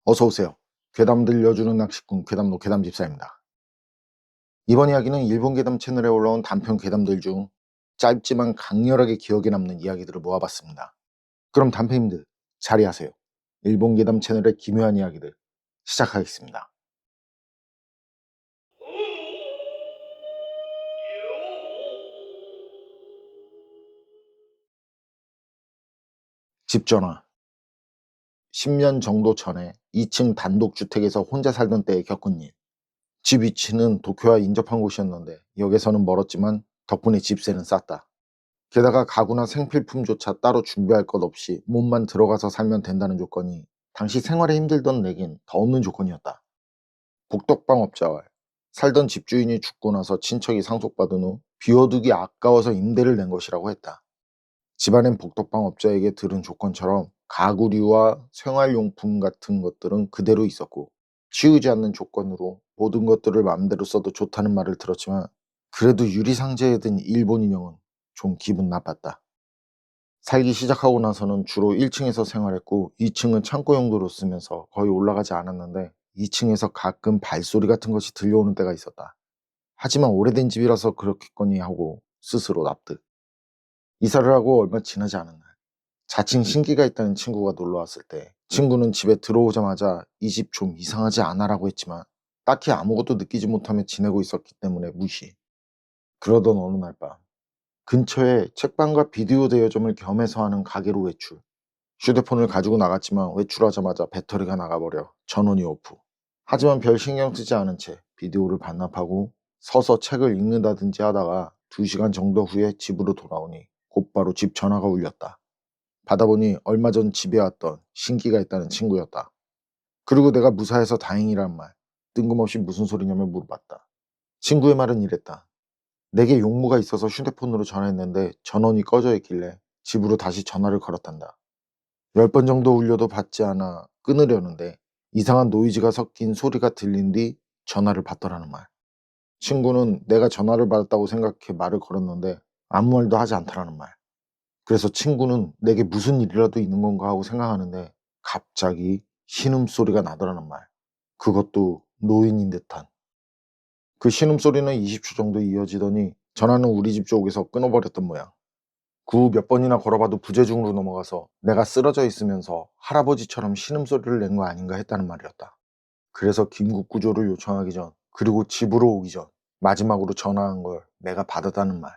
어서 오세요. 괴담 들려주는 낚시꾼 괴담노 괴담집사입니다. 이번 이야기는 일본 괴담 채널에 올라온 단편 괴담들 중 짧지만 강렬하게 기억에 남는 이야기들을 모아봤습니다. 그럼 단편님들 자리하세요. 일본 괴담 채널의 기묘한 이야기들 시작하겠습니다. 집 전화. 10년 정도 전에 2층 단독주택에서 혼자 살던 때에 겪은 일. 집 위치는 도쿄와 인접한 곳이었는데 역에서는 멀었지만 덕분에 집세는 쌌다. 게다가 가구나 생필품조차 따로 준비할 것 없이 몸만 들어가서 살면 된다는 조건이 당시 생활에 힘들던 내겐 더 없는 조건이었다. 복덕방 업자와 살던 집주인이 죽고 나서 친척이 상속받은 후 비워두기 아까워서 임대를 낸 것이라고 했다. 집안엔 복덕방 업자에게 들은 조건처럼 가구류와 생활용품 같은 것들은 그대로 있었고 치우지 않는 조건으로 모든 것들을 마음대로 써도 좋다는 말을 들었지만 그래도 유리상자에 든 일본 인형은 좀 기분 나빴다. 살기 시작하고 나서는 주로 1층에서 생활했고 2층은 창고 용도로 쓰면서 거의 올라가지 않았는데 2층에서 가끔 발소리 같은 것이 들려오는 때가 있었다. 하지만 오래된 집이라서 그렇겠거니 하고 스스로 납득. 이사를 하고 얼마 지나지 않은 날 자칭 신기가 있다는 친구가 놀러 왔을 때 친구는 집에 들어오자마자 이 집 좀 이상하지 않아라고 했지만 딱히 아무것도 느끼지 못하며 지내고 있었기 때문에 무시. 그러던 어느 날 밤 근처에 책방과 비디오 대여점을 겸해서 하는 가게로 외출. 휴대폰을 가지고 나갔지만 외출하자마자 배터리가 나가버려 전원이 오프. 하지만 별 신경 쓰지 않은 채 비디오를 반납하고 서서 책을 읽는다든지 하다가 2시간 정도 후에 집으로 돌아오니 곧바로 집 전화가 울렸다. 받아보니 얼마 전 집에 왔던 신기가 있다는 친구였다. 그리고 내가 무사해서 다행이란 말, 뜬금없이 무슨 소리냐며 물어봤다. 친구의 말은 이랬다. 내게 용무가 있어서 휴대폰으로 전화했는데 전원이 꺼져 있길래 집으로 다시 전화를 걸었단다. 10번 정도 울려도 받지 않아 끊으려는데 이상한 노이즈가 섞인 소리가 들린 뒤 전화를 받더라는 말. 친구는 내가 전화를 받았다고 생각해 말을 걸었는데 아무 말도 하지 않더라는 말. 그래서 친구는 내게 무슨 일이라도 있는 건가 하고 생각하는데 갑자기 신음소리가 나더라는 말. 그것도 노인인 듯한. 그 신음소리는 20초 정도 이어지더니 전화는 우리 집 쪽에서 끊어버렸던 모양. 그 후 몇 번이나 걸어봐도 부재중으로 넘어가서 내가 쓰러져 있으면서 할아버지처럼 신음소리를 낸 거 아닌가 했다는 말이었다. 그래서 긴급 구조를 요청하기 전 그리고 집으로 오기 전 마지막으로 전화한 걸 내가 받았다는 말.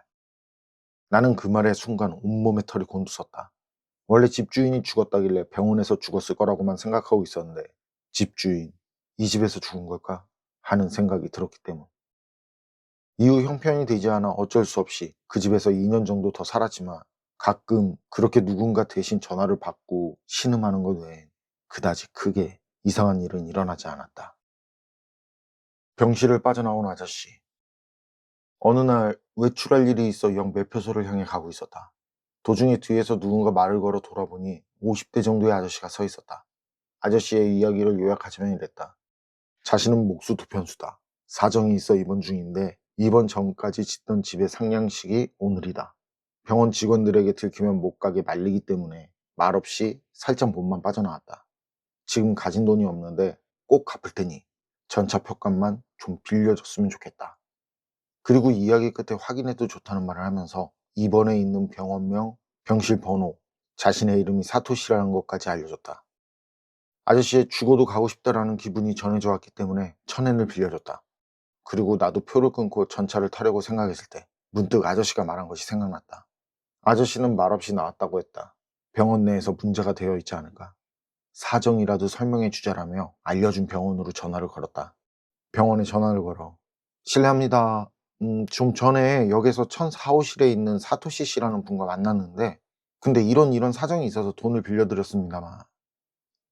나는 그 말에 순간 온몸에 털이 곤두섰다. 원래 집주인이 죽었다길래 병원에서 죽었을 거라고만 생각하고 있었는데 집주인, 이 집에서 죽은 걸까? 하는 생각이 들었기 때문. 이후 형편이 되지 않아 어쩔 수 없이 그 집에서 2년 정도 더 살았지만 가끔 그렇게 누군가 대신 전화를 받고 신음하는 것 외엔 그다지 크게 이상한 일은 일어나지 않았다. 병실을 빠져나온 아저씨. 어느 날 외출할 일이 있어 역 매표소를 향해 가고 있었다. 도중에 뒤에서 누군가 말을 걸어 돌아보니 50대 정도의 아저씨가 서 있었다. 아저씨의 이야기를 요약하자면 이랬다. 자신은 목수 두 편수다. 사정이 있어 입원 중인데 입원 전까지 짓던 집의 상냥식이 오늘이다. 병원 직원들에게 들키면 못 가게 말리기 때문에 말없이 살짝 몸만 빠져나왔다. 지금 가진 돈이 없는데 꼭 갚을 테니 전차 표값만 좀 빌려줬으면 좋겠다. 그리고 이야기 끝에 확인해도 좋다는 말을 하면서 입원해 있는 병원명, 병실 번호, 자신의 이름이 사토시라는 것까지 알려줬다. 아저씨의 죽어도 가고 싶다라는 기분이 전해져 왔기 때문에 1,000엔을 빌려줬다. 그리고 나도 표를 끊고 전차를 타려고 생각했을 때 문득 아저씨가 말한 것이 생각났다. 아저씨는 말없이 나왔다고 했다. 병원 내에서 문제가 되어 있지 않을까? 사정이라도 설명해 주자라며 알려준 병원으로 전화를 걸었다. 병원에 전화를 걸어 실례합니다. 좀 전에 역에서 1004호실에 있는 사토시 씨라는 분과 만났는데 근데 이런 사정이 있어서 돈을 빌려드렸습니다만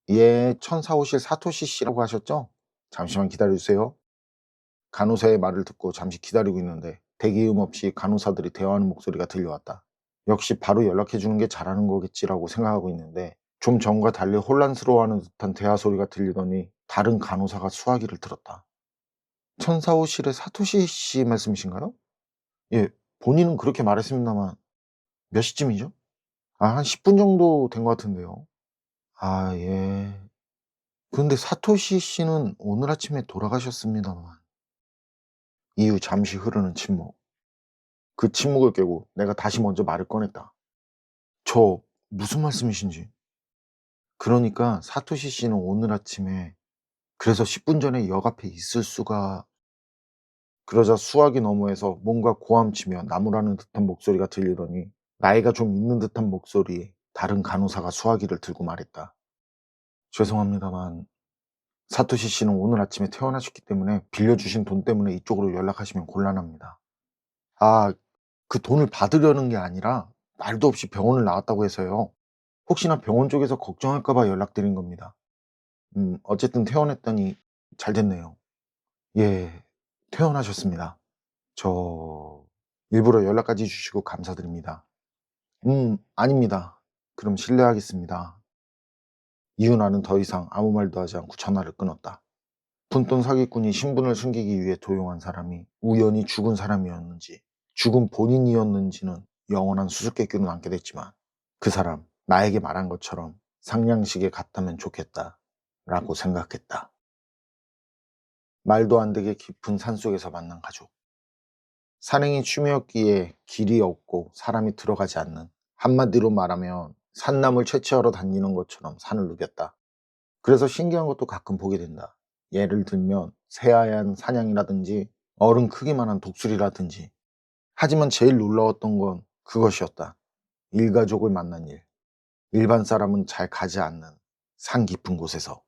예, 1004호실 사토시 씨라고 하셨죠? 잠시만 기다려 주세요. 간호사의 말을 듣고 잠시 기다리고 있는데 대기음 없이 간호사들이 대화하는 목소리가 들려왔다. 역시 바로 연락해 주는 게 잘하는 거겠지라고 생각하고 있는데 좀 전과 달리 혼란스러워하는 듯한 대화 소리가 들리더니 다른 간호사가 수화기를 들었다. 1004호실의 사토시 씨 말씀이신가요? 예, 본인은 그렇게 말했습니다만 몇 시쯤이죠? 한 10분 정도 된 것 같은데요. 아, 예. 그런데 사토시 씨는 오늘 아침에 돌아가셨습니다만. 이후 잠시 흐르는 침묵. 그 침묵을 깨고 내가 다시 먼저 말을 꺼냈다. 저 무슨 말씀이신지. 그러니까 사토시 씨는 오늘 아침에 그래서 10분 전에 역 앞에 있을 수가. 그러자 수화기 너머에서 뭔가 고함치며 나무라는 듯한 목소리가 들리더니 나이가 좀 있는 듯한 목소리에 다른 간호사가 수화기를 들고 말했다. 죄송합니다만 사토시 씨는 오늘 아침에 퇴원하셨기 때문에 빌려주신 돈 때문에 이쪽으로 연락하시면 곤란합니다. 아, 그 돈을 받으려는 게 아니라 말도 없이 병원을 나왔다고 해서요. 혹시나 병원 쪽에서 걱정할까 봐 연락드린 겁니다. 어쨌든 퇴원했더니 잘 됐네요. 예, 퇴원하셨습니다. 저 일부러 연락까지 주시고 감사드립니다. 아닙니다. 그럼 실례하겠습니다. 이후 나는 더 이상 아무 말도 하지 않고 전화를 끊었다. 푼돈 사기꾼이 신분을 숨기기 위해 도용한 사람이 우연히 죽은 사람이었는지 죽은 본인이었는지는 영원한 수수께끼로 남게 됐지만 그 사람 나에게 말한 것처럼 상냥식에 갔다면 좋겠다 라고 생각했다. 말도 안 되게 깊은 산속에서 만난 가족. 산행이 취미였기에 길이 없고 사람이 들어가지 않는, 한마디로 말하면 산나물 채취하러 다니는 것처럼 산을 누볐다. 그래서 신기한 것도 가끔 보게 된다. 예를 들면 새하얀 사냥이라든지 어른 크기만한 독수리라든지. 하지만 제일 놀라웠던 건 그것이었다. 일가족을 만난 일. 일반 사람은 잘 가지 않는 산 깊은 곳에서.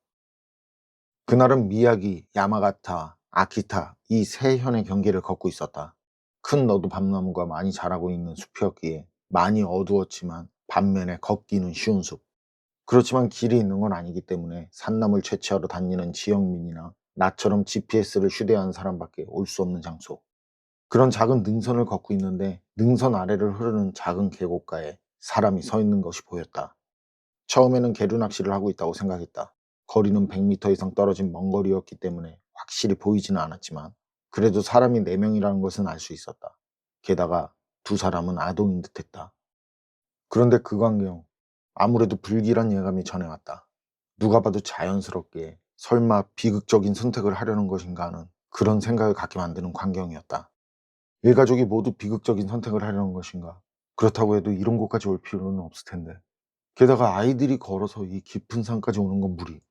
그날은 미야기, 야마가타, 아키타 이 세 현의 경계를 걷고 있었다. 큰 너도 밤나무가 많이 자라고 있는 숲이었기에 많이 어두웠지만 반면에 걷기는 쉬운 숲. 그렇지만 길이 있는 건 아니기 때문에 산나물 채취하러 다니는 지역민이나 나처럼 GPS를 휴대한 사람밖에 올 수 없는 장소. 그런 작은 능선을 걷고 있는데 능선 아래를 흐르는 작은 계곡가에 사람이 서 있는 것이 보였다. 처음에는 계류 낚시를 하고 있다고 생각했다. 거리는 100m 이상 떨어진 먼 거리였기 때문에 확실히 보이지는 않았지만 그래도 사람이 4명이라는 것은 알 수 있었다. 게다가 두 사람은 아동인 듯했다. 그런데 그 광경, 아무래도 불길한 예감이 전해왔다. 누가 봐도 자연스럽게 설마 비극적인 선택을 하려는 것인가 하는 그런 생각을 갖게 만드는 광경이었다. 일가족이 모두 비극적인 선택을 하려는 것인가? 그렇다고 해도 이런 곳까지 올 필요는 없을 텐데. 게다가 아이들이 걸어서 이 깊은 산까지 오는 건 무리.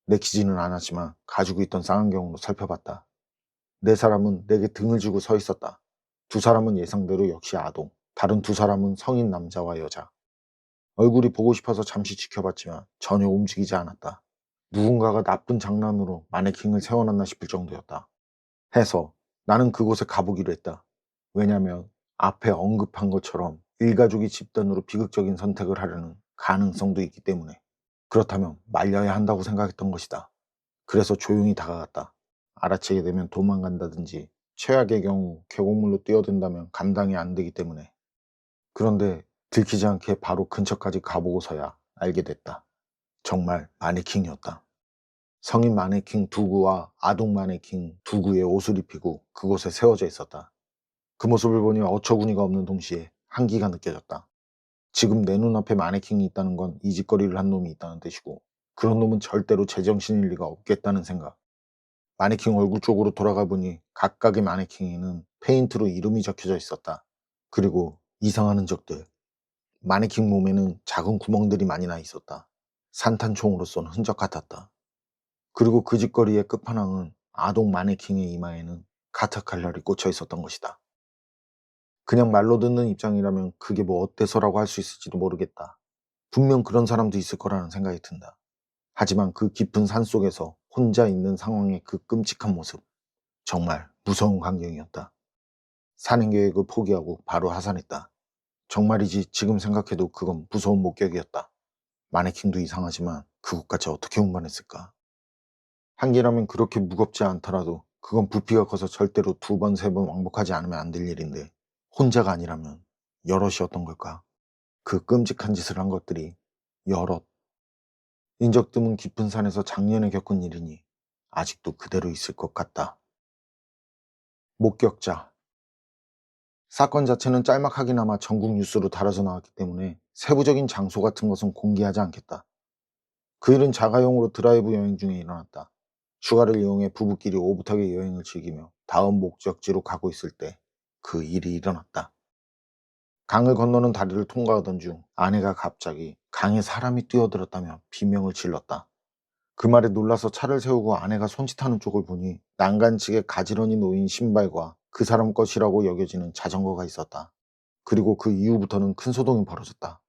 내키지는 않았지만 가지고 있던 쌍안경으로 살펴봤다. 네 사람은 내게 등을 지고 서 있었다. 두 사람은 예상대로 역시 아동, 다른 두 사람은 성인 남자와 여자. 얼굴이 보고 싶어서 잠시 지켜봤지만 전혀 움직이지 않았다. 누군가가 나쁜 장난으로 마네킹을 세워놨나 싶을 정도였다. 해서 나는 그곳에 가보기로 했다. 왜냐면 앞에 언급한 것처럼 일가족이 집단으로 비극적인 선택을 하려는 가능성도 있기 때문에. 그렇다면 말려야 한다고 생각했던 것이다. 그래서 조용히 다가갔다. 알아채게 되면 도망간다든지 최악의 경우 계곡물로 뛰어든다면 감당이 안 되기 때문에. 그런데 들키지 않게 바로 근처까지 가보고서야 알게 됐다. 정말 마네킹이었다. 성인 마네킹 두구와 아동 마네킹 두구의 옷을 입히고 그곳에 세워져 있었다. 그 모습을 보니 어처구니가 없는 동시에 한기가 느껴졌다. 지금 내 눈앞에 마네킹이 있다는 건 이 짓거리를 한 놈이 있다는 뜻이고 그런 놈은 절대로 제정신일 리가 없겠다는 생각. 마네킹 얼굴 쪽으로 돌아가 보니 각각의 마네킹에는 페인트로 이름이 적혀져 있었다. 그리고 이상한 흔적들. 마네킹 몸에는 작은 구멍들이 많이 나 있었다. 산탄총으로 쏜 흔적 같았다. 그리고 그 짓거리의 끝판왕은 아동 마네킹의 이마에는 가타칼날이 꽂혀 있었던 것이다. 그냥 말로 듣는 입장이라면 그게 뭐 어때서라고 할 수 있을지도 모르겠다. 분명 그런 사람도 있을 거라는 생각이 든다. 하지만 그 깊은 산속에서 혼자 있는 상황의 그 끔찍한 모습, 정말 무서운 광경이었다. 산행 계획을 포기하고 바로 하산했다. 정말이지 지금 생각해도 그건 무서운 목격이었다. 마네킹도 이상하지만 그것까지 어떻게 운반했을까? 한 개라면 그렇게 무겁지 않더라도 그건 부피가 커서 절대로 2번, 3번 왕복하지 않으면 안 될 일인데 혼자가 아니라면 여럿이었던 걸까? 그 끔찍한 짓을 한 것들이 여럿. 인적 드문 깊은 산에서 작년에 겪은 일이니 아직도 그대로 있을 것 같다. 목격자. 사건 자체는 짤막하게나마 전국 뉴스로 다뤄져 나왔기 때문에 세부적인 장소 같은 것은 공개하지 않겠다. 그 일은 자가용으로 드라이브 여행 중에 일어났다. 휴가를 이용해 부부끼리 오붓하게 여행을 즐기며 다음 목적지로 가고 있을 때 그 일이 일어났다. 강을 건너는 다리를 통과하던 중 아내가 갑자기 강에 사람이 뛰어들었다며 비명을 질렀다. 그 말에 놀라서 차를 세우고 아내가 손짓하는 쪽을 보니 난간측에 가지런히 놓인 신발과 그 사람 것이라고 여겨지는 자전거가 있었다. 그리고 그 이후부터는 큰 소동이 벌어졌다.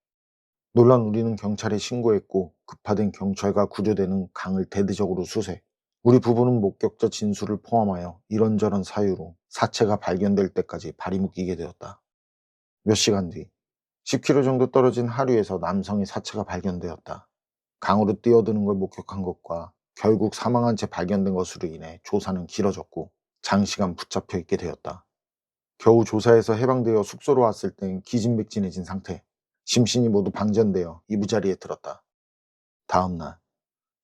놀란 우리는 경찰에 신고했고 급파된 경찰과 구조대는 강을 대대적으로 수색. 우리 부부는 목격자 진술을 포함하여 이런저런 사유로 사체가 발견될 때까지 발이 묶이게 되었다. 몇 시간 뒤 10km 정도 떨어진 하류에서 남성의 사체가 발견되었다. 강으로 뛰어드는 걸 목격한 것과 결국 사망한 채 발견된 것으로 인해 조사는 길어졌고 장시간 붙잡혀 있게 되었다. 겨우 조사에서 해방되어 숙소로 왔을 땐 기진맥진해진 상태. 심신이 모두 방전되어 이부자리에 들었다. 다음 날,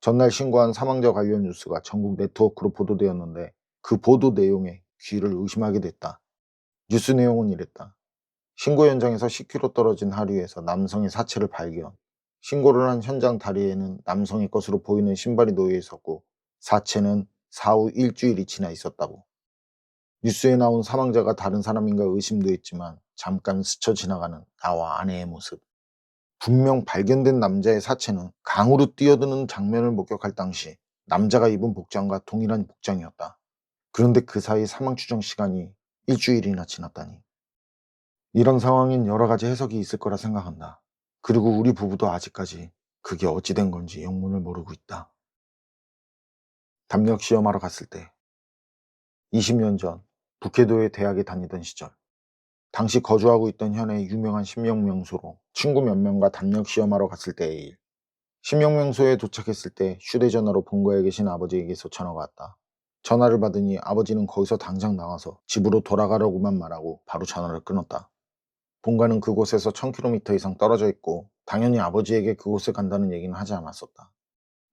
전날 신고한 사망자 관련 뉴스가 전국 네트워크로 보도되었는데 그 보도 내용에 귀를 의심하게 됐다. 뉴스 내용은 이랬다. 신고 현장에서 10km 떨어진 하류에서 남성의 사체를 발견. 신고를 한 현장 다리에는 남성의 것으로 보이는 신발이 놓여 있었고 사체는 사후 일주일이 지나 있었다고. 뉴스에 나온 사망자가 다른 사람인가 의심도 했지만 잠깐 스쳐 지나가는 나와 아내의 모습. 분명 발견된 남자의 사체는 강으로 뛰어드는 장면을 목격할 당시 남자가 입은 복장과 동일한 복장이었다. 그런데 그 사이 사망 추정 시간이 일주일이나 지났다니. 이런 상황엔 여러 가지 해석이 있을 거라 생각한다. 그리고 우리 부부도 아직까지 그게 어찌 된 건지 영문을 모르고 있다. 담력 시험하러 갔을 때 20년 전 북해도의 대학에 다니던 시절 당시 거주하고 있던 현의 유명한 신명명소로 친구 몇 명과 담력 시험하러 갔을 때의 일. 신명명소에 도착했을 때 휴대전화로 본가에 계신 아버지에게서 전화가 왔다. 전화를 받으니 아버지는 거기서 당장 나와서 집으로 돌아가려고만 말하고 바로 전화를 끊었다. 본가는 그곳에서 1000km 이상 떨어져 있고 당연히 아버지에게 그곳에 간다는 얘기는 하지 않았었다.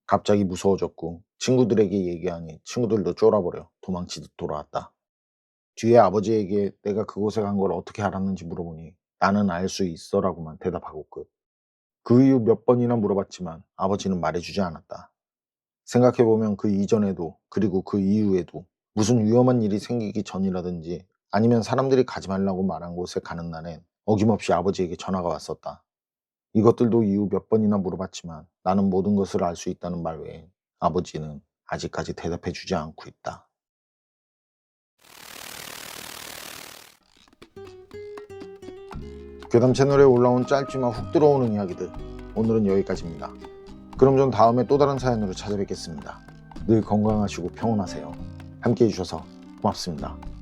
갑자기 무서워졌고 친구들에게 얘기하니 친구들도 쫄아버려 도망치듯 돌아왔다. 뒤에 아버지에게 내가 그곳에 간 걸 어떻게 알았는지 물어보니 나는 알 수 있어 라고만 대답하고 끝. 그 이후 몇 번이나 물어봤지만 아버지는 말해주지 않았다. 생각해보면 그 이전에도 그리고 그 이후에도 무슨 위험한 일이 생기기 전이라든지 아니면 사람들이 가지 말라고 말한 곳에 가는 날엔 어김없이 아버지에게 전화가 왔었다. 이것들도 이후 몇 번이나 물어봤지만 나는 모든 것을 알 수 있다는 말 외에 아버지는 아직까지 대답해주지 않고 있다. 괴담 채널에 올라온 짧지만 훅 들어오는 이야기들, 오늘은 여기까지입니다. 그럼 전 다음에 또 다른 사연으로 찾아뵙겠습니다. 늘 건강하시고 평온하세요. 함께 해주셔서 고맙습니다.